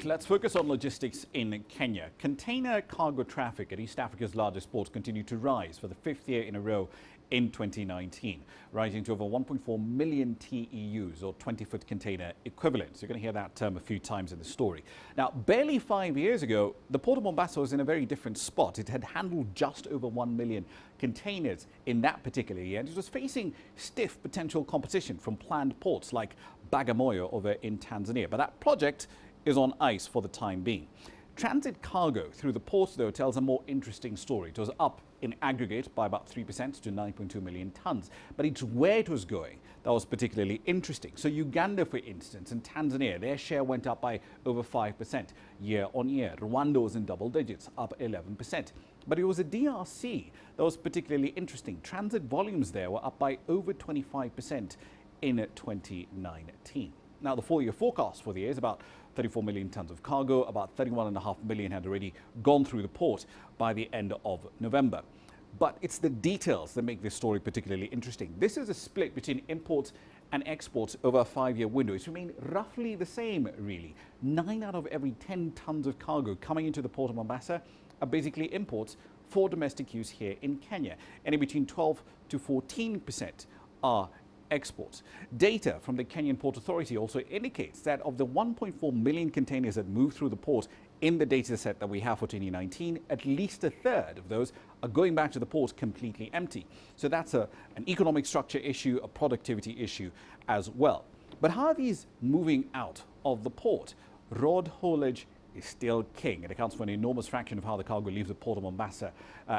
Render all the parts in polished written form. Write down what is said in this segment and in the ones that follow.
Let's focus on logistics in Kenya. Container cargo traffic at East Africa's largest port continued to rise for the fifth year in a row in 2019, rising to over 1.4 million TEUs, or 20-foot container equivalents. You're going to hear that term a few times in the story. Now, barely 5 years ago, the Port of Mombasa was in a very different spot. It had handled just over 1 million containers in that particular year, and it was facing stiff potential competition from planned ports like Bagamoyo over in Tanzania. But that project is on ice for the time being. Transit cargo through the ports, though, tells a more interesting story. It was up in aggregate by about 3% to 9.2 million tons. But it's where it was going that was particularly interesting. So Uganda, for instance, and Tanzania, their share went up by over 5% year on year. Rwanda was in double digits, up 11%. But it was a DRC that was particularly interesting. Transit volumes there were up by over 25% in 2019. Now, the four-year forecast for the year is about 34 million tons of cargo. About 31.5 million had already gone through the port by the end of November. But it's the details that make this story particularly interesting. This is a split between imports and exports over a 5-year window. It's remained roughly the same, really. 9 out of every 10 tons of cargo coming into the port of Mombasa are basically imports for domestic use here in Kenya. And in between 12 to 14% are exports. Data from the Kenyan Port Authority also indicates that of the 1.4 million containers that move through the port in the data set that we have for 2019, at least a third of those are going back to the port completely empty. So that's an economic structure issue, a productivity issue as well. But how are these moving out of the port? Road haulage is still king. It accounts for an enormous fraction of how the cargo leaves the port of Mombasa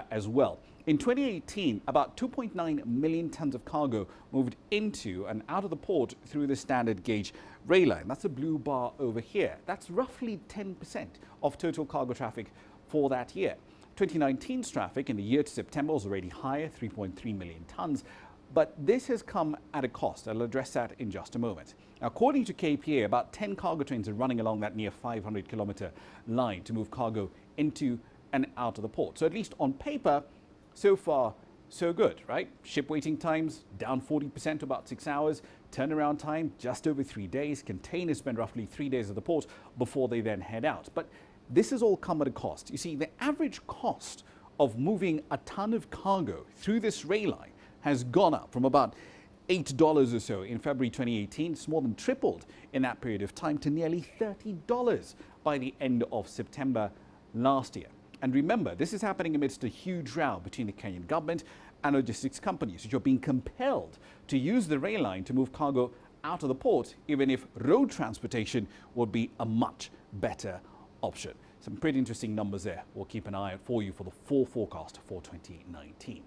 as well. In 2018, about 2.9 million tons of cargo moved into and out of the port through the standard gauge rail line. That's a blue bar over here. That's roughly 10% of total cargo traffic for that year. 2019's traffic in the year to September was already higher, 3.3 million tons. But this has come at a cost. I'll address that in just a moment. Now, according to KPA, about 10 cargo trains are running along that near 500-kilometer line to move cargo into and out of the port. So at least on paper, so far, so good, right? Ship waiting times down 40% to about 6 hours. Turnaround time just over 3 days. Containers spend roughly 3 days at the port before they then head out. But this has all come at a cost. You see, the average cost of moving a ton of cargo through this rail line has gone up from about $8 or so in February 2018. It's more than tripled in that period of time to nearly $30 by the end of September last year. And remember, this is happening amidst a huge row between the Kenyan government and logistics companies, which are being compelled to use the rail line to move cargo out of the port, even if road transportation would be a much better option. Some pretty interesting numbers there. We'll keep an eye out for you for the full forecast for 2019.